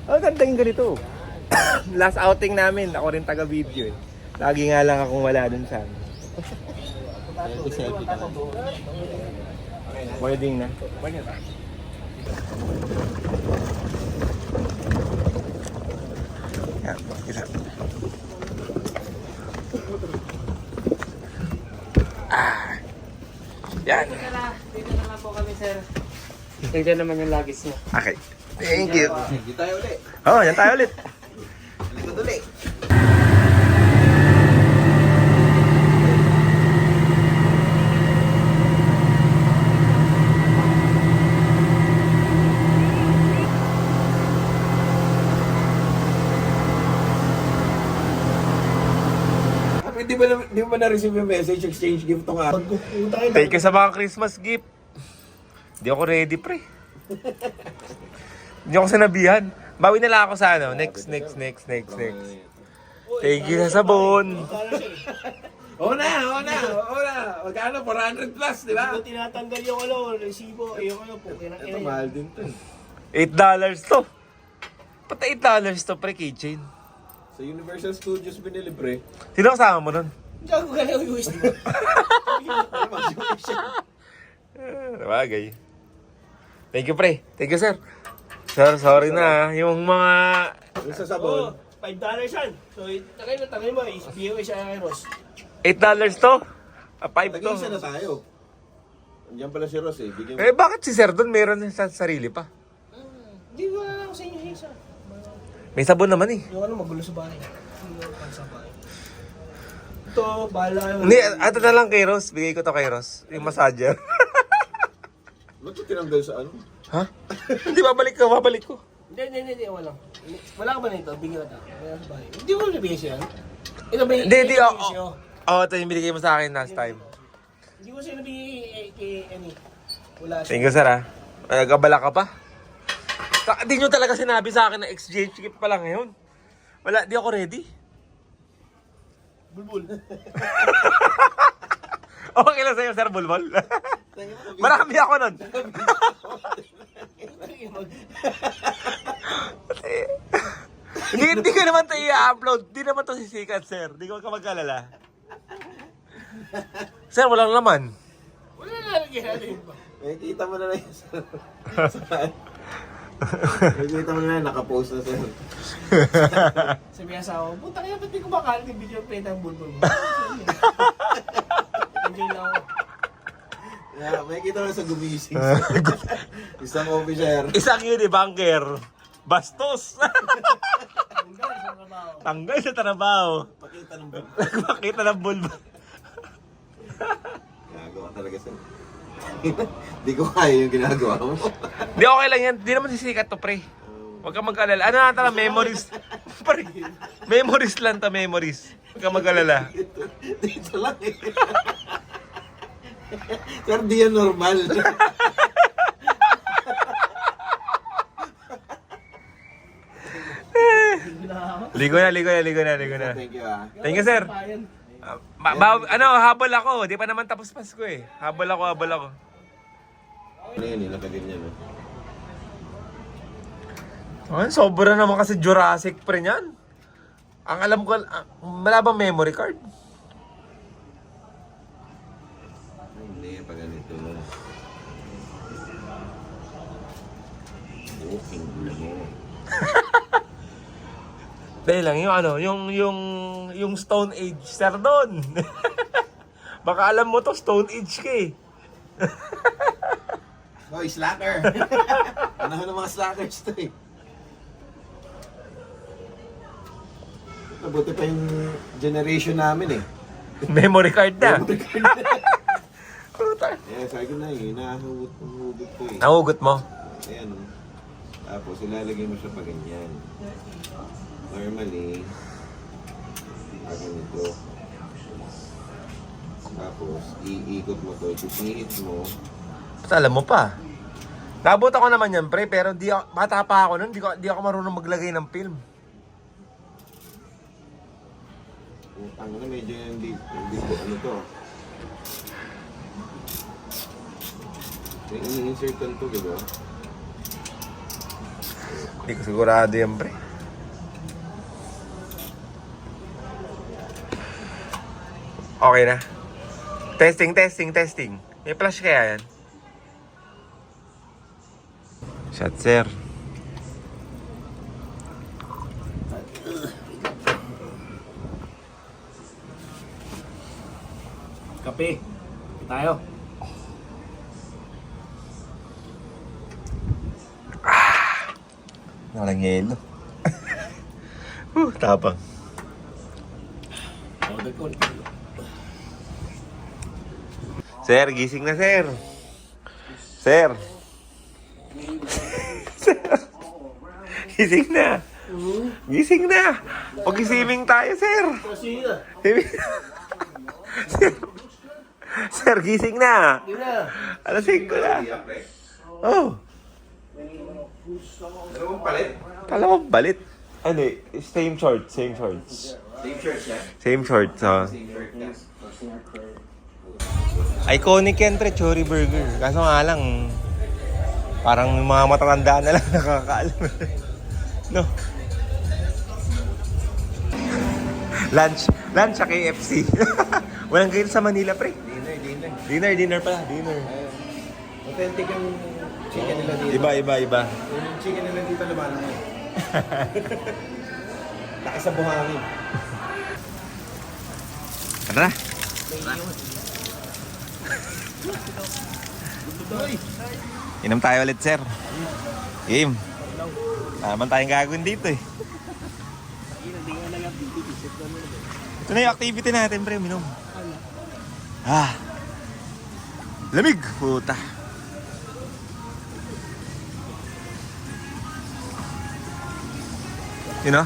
Ang ganda yung ganito. Last outing namin, ako rin taga-video eh. Lagi nga lang akong wala dun sa amin. Selfie ka na. Wedding na. Yan, isa. Yan. Dito na lang po kami, sir. Tignan naman yung luggage niya. Okay. Thank you. Hindi tayo ulit. Oh, yan tayo ulit. Likod ulit. Di ba na-receive yung message, exchange gift tong araw? Thank you sa mga Christmas gift. Hindi ako ready, pre. Hindi ako sinabihan. Bawi na lang ako sa ano. Next. Thank you sa sabon. Oo na. Magkano? 400 plus, di ba? Kung tinatanggal yung resibo, yung po, Ito, mahal din to. $8 to. Pati $8 to, pre, keychain. Sa Universal Studios binili, pre. Sino kasama mo nun? Gago ka na yung USB. Bagay. Thank you, pre. Thank you, sir. Sir, sorry na. Yung mga... Yung sa Oo, sabon. $5 yan. So, tagay mo, BOA siya kay Ross. $8 to? 5 to? Nag-iisa na tayo. Andiyan pala si Ross eh. Bigyan mo. Eh, bakit si sir doon meron sa sarili pa? Hindi ko na lang sa inyo isa. May sabon naman eh. Yung magulo sa bahay. Yung sa bahay. Ito, bahala yung... Hindi, ato na lang kay Ross. Bigay ko to kay Ross. Yung massager. Ba't ito tinanggal sa ano? Ha? Hindi, babalik ko. Hindi, wala. Wala ka ba nito? Bigyan ka ta. Wala sa bahay. Hindi mo nabigay siya. Ito ba yung... Hindi. Ito yung binigay mo sa akin last time. Hindi ko siya nabigay kay Annie. Wala siya. Thank you, sir, ha? Nagabala ka pa? Hindi nyo talaga sinabi sa akin na exchange gift pa lang ngayon. Wala, di ako ready. Bulbul. Okay lang sa'yo, sir, bulbol. Marami ako nun. Hindi ko naman ito i-upload. Hindi naman ito sisikat, sir. Hindi ko ka mag-alala. Sir, walang laman. Wala na natin ba? May kita mo na lang yun sa... May kita mo na lang, nakapost na sa'yo. Sabi nga sa ako, puta kaya ba't di ko makalit yung video play ng bulbul mo? Enjoy lang ako. Yeah, may kita mo na sa gumising. Isang officer. Isang unibunker. Bastos. Tanggal sa trabaho. Tanggal sa trabaho. Pakita ng bulbo. Makita ng bulbo. Ginagawa talaga sa'yo. Di ko kaya yung ginagawa mo. Hindi, okay lang yan. Hindi naman sisikat to, pre. Huwag kang mag-alala. Ano na tala, memories. Pre, memories lang to, memories. Huwag kang mag-alala. Dito lang eh. Sir, di yan normal. Ligo na. Thank you ah. Thank you, sir. Bayan. Habol ako. Di pa naman tapos Pasko eh. Habol ako. Ano yun, nilagay niya no? Sobra naman kasi Jurassic pre niyan. Ang alam ko, wala bang memory card? Hindi, pag ganito no. Booking mo. Dahil lang, yung Stone Age, sir doon. Baka alam mo to, Stone Age ka eh. Hoy, slacker! Panahon ng mga slackers to eh. Nabuti pa yung generation namin eh. Memory card na. Puta. Eh, sabi ko na eh, nahugot ko eh. Nahugot mo? Ayan o. Tapos ilalagay mo siya pa ganyan. Normally, pag ganito. Tapos, iikot mo to, ipipihit mo. Ba't alam mo pa? Nabot ako naman yan, pre, pero bata pa ako nun, di ako marunong maglagay ng film. Ang na medyo hindi ko ano to. May ini-insert ko to, diba? Hindi ko sigurado yan, pre. Okay na. Testing. May flash kaya yan? Shot, sir. Kape. Tayo. Walang yelo. Tapang. Order ko. Sir, gising na, sir. Sir. Sir. Gising na. Gising na. Pag-isiming tayo, sir. Kasi na. Sir. Sir, gising na. Yun na. Alas 5 na. Oh. Ano mong palit? Kala mo balit. Ano eh, same shorts. Same shirt yan? Same shorts, oh. Same shirt yan. Iconic yan, pre, Chori Burger. Kaso nga lang, parang yung mga matatanda na lang nakakaalam. No? Lunch sa KFC. Walang kayo sa Manila, pre. Dinner pala. Authentic yung chicken nila dito. Iba. Yung chicken nila dito lumalang eh. Laki sa buhangin. Tara. Inom tayo ulit, sir. Game. Naman tayong gagawin dito eh. Ito na yung activity natin, pre. Minom. Lamig. Puta. You know?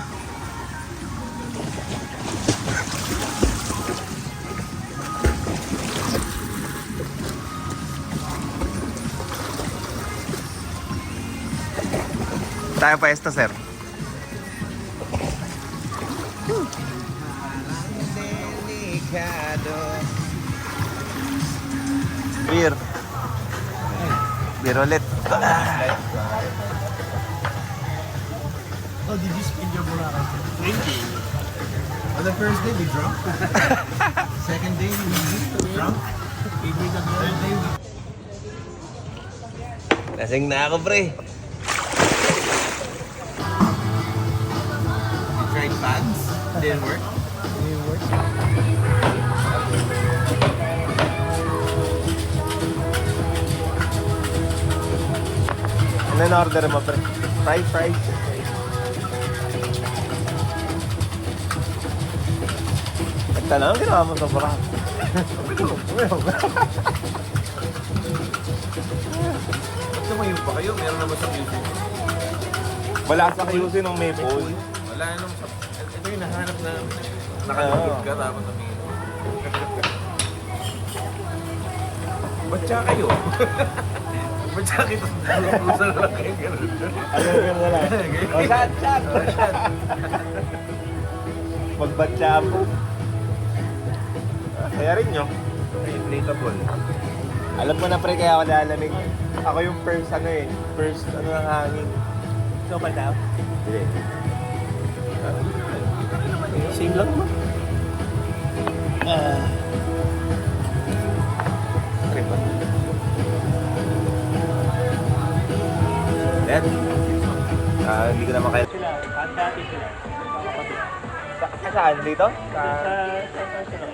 Tayo pa esto, sir. Beer. Beer ulit. Oh, did you spin your Boracay? Drinking. On the first day, we drunk. Second day, we drunk. Third day, we... Lasing na ako, pre. We tried bags. Didn't work. Ano na order mo, pre? Fries. Tanong, ginawa mo sa parang. Tumayo pa kayo, meron naman sa music. Wala sa kayusin ng maple. Wala nung sa... Ito yung nahanap na nakalagod ka tapos sabihin. Ba't siya kayo? Ba't siya kita sa pusa na lang kayo gano'n? Ano yun na lang? O, shot! Magbatsa po. Kaya rin nyo. Inflatable. Alam mo na, pre, kaya ako lalamig. Ako yung first ng hangin. So, pa daw? Hindi. Same lang naman. Okay ba? Dad? Hindi ko naman kaya... Sila, dati sila. Kapatid. Saan? Dito? Sa sila.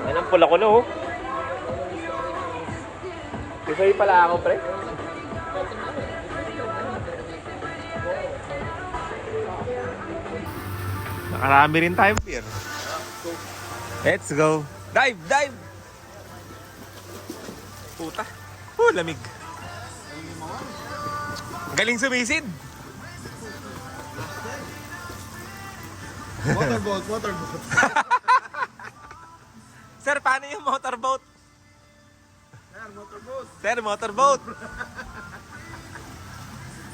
Ay, ang pula ko na, oh. Kisay pala ako, pre. Nakarami rin tayo, beer. Let's go. Dive! Puta. Lamig. Galing sumisid. Motorboat. Sir, paano yung motorboat? Motorboat. Sir, motorboat.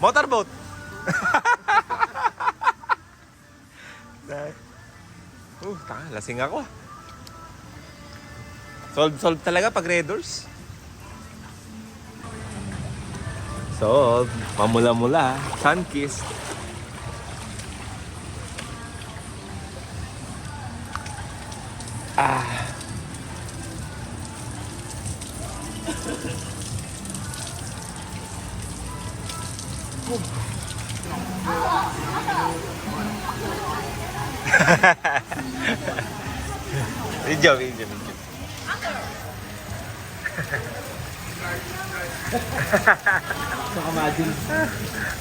Motorboat. Lasing ako. Solve talaga pag Red Doors. Solve. Mamula-mula. Sunkissed. Video.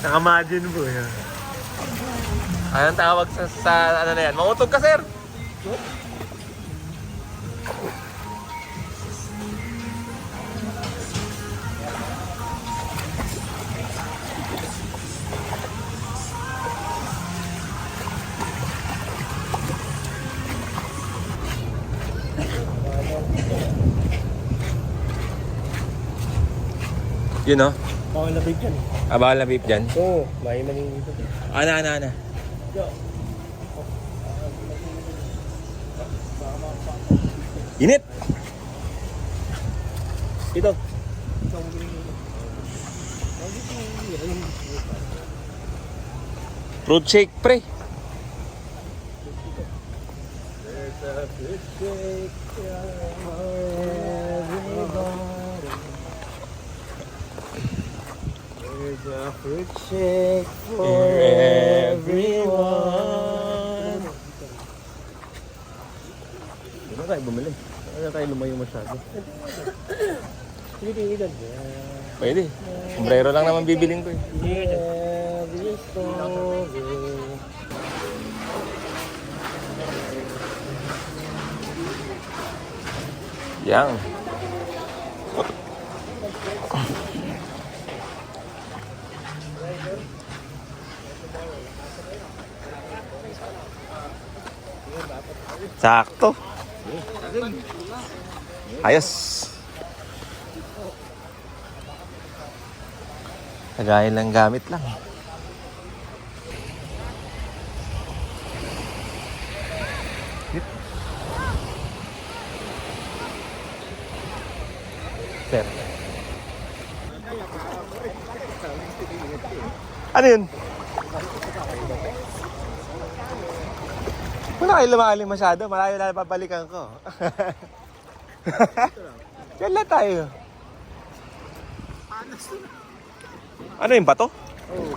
Nakamadin po yan. Anong tawag sa ano na yan? Mangutog ka, sir! Yun o. Bawal na vape yan. Bawal na vape dyan. Oo, may maning dito. Ana. Init! Ito. Fruit shake, pre. There's a fruit shake For everyone. Hindi na tayo bumili. Hindi na tayo lumayo masyado. Hindi dyan. Pwede. Sombrero lang naman bibiling ko eh. Every story. Yang. Sakto. Ayos. Kagaya lang gamit lang. Sir. Ano yun? Wala kayo lumalim masyado. Malayo na papalikan ko. Yan lang tayo. Ano yung bato? Oo.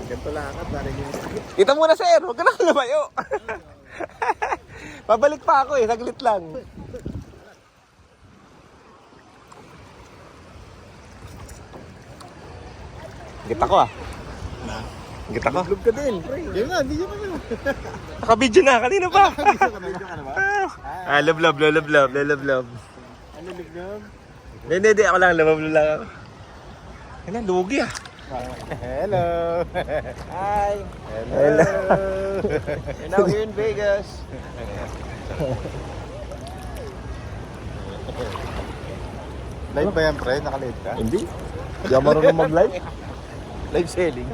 Ganito lang agad. Dahil yung Kita muna sir, huwag ka na lumayo. Pabalik pa ako eh, saglit lang. Kita ko ah. Kita ko. vlog ka din. Yan nga, video ka na. Nakabidyo na, kanina pa. Video ka na ba? Love. Ano lignam? Hindi, ako lang, love lang ako. Yan na, lugi ah. Hello. Hi. Hello. You're now here in Vegas. Live ba yan, pre? Naka-live ka? Hindi. Hindi ako marunong mag-live. Live selling.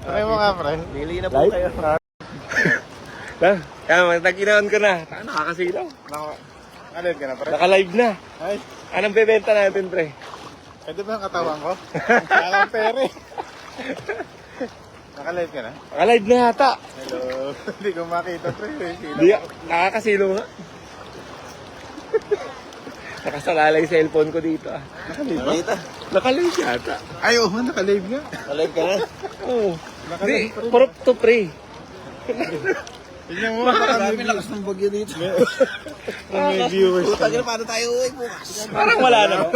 Okay mo nga, pre. Bili na po Live? kayo. Kaya tag-inaon ko na. Nakakasilaw. Naka-live ka na, pre? Naka-live na. Ay, Anong bebenta natin, pre? pwede ba ang katawan ko? Alam pere. Naka-live ka na? Naka-live na yata. Hello. Hindi ko makita, pre. Hindi, nakakasilo nga. Nakasalalay yung cellphone ko dito ah. Nakalive ba? Naka-live yata. Ay, oo, nakalive nga. Nakalive ka na? Oo. Naka-live Hindi, prop to pre. Tingnan mo, marami lakas ng bagyo dito. May viewers ka. Paano tayo uwi bukas? Parang wala naman.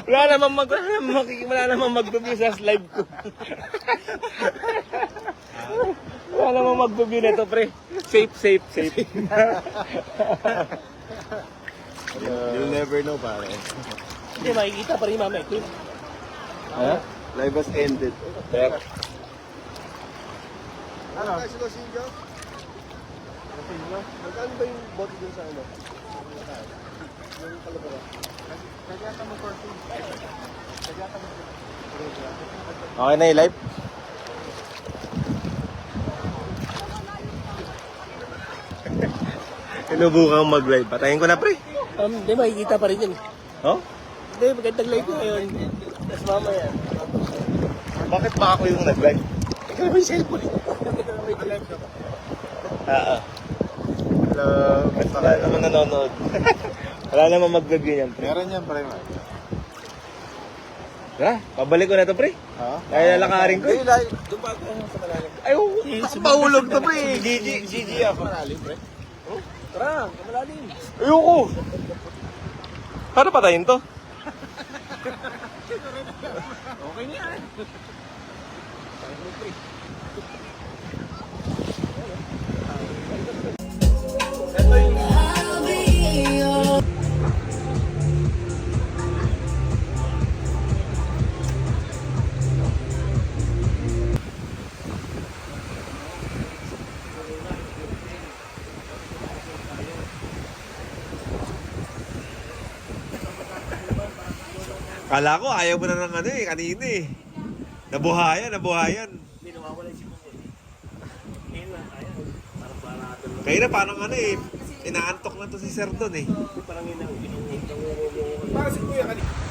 Wala namang mag-view sa live ko. Wala namang mag-view nito pre. Safe. You'll never know, pare. Hindi, makikita pa rin mamaya. Clip. Ha? Live has ended. Pero, Ano? Magkano ba yung bote dun sa ano? Yung kalabara? Nagyata mo 14. okay na yung live? Sinubukang mag-live. Patayin ko na, pre. Hindi, makikita pa rin yan. Oh? Hindi, maganda live ko ngayon. Tapos mamaya. Bakit ba ako yung nag-live? Ikaw naman yung cellphone. May live ka ba? Oo. Hello. Wala naman nanonood. Wala naman mag-vlog yan, pre. Meron yan, pre. Ha? Pabalik ko na to, pre. Ha? Kaya lalakarin ko. Ay, doon pa ako sa malalim. Ay, nakapahulog to, pre. GG ako. Malalim, pre. Tara, kamalalim. Ayoko. Paano patayin to? Okay na yan. Kala ko ayaw mo na ng ano eh, kanina eh. Nabuhayan. Hindi, nawawala yung sipon ko. Ngayon lang, kaya. Parang paratol. Kaya na parang ano eh, inaantok na to si Sir doon eh. Parang yun ang Para si Kuya kanina.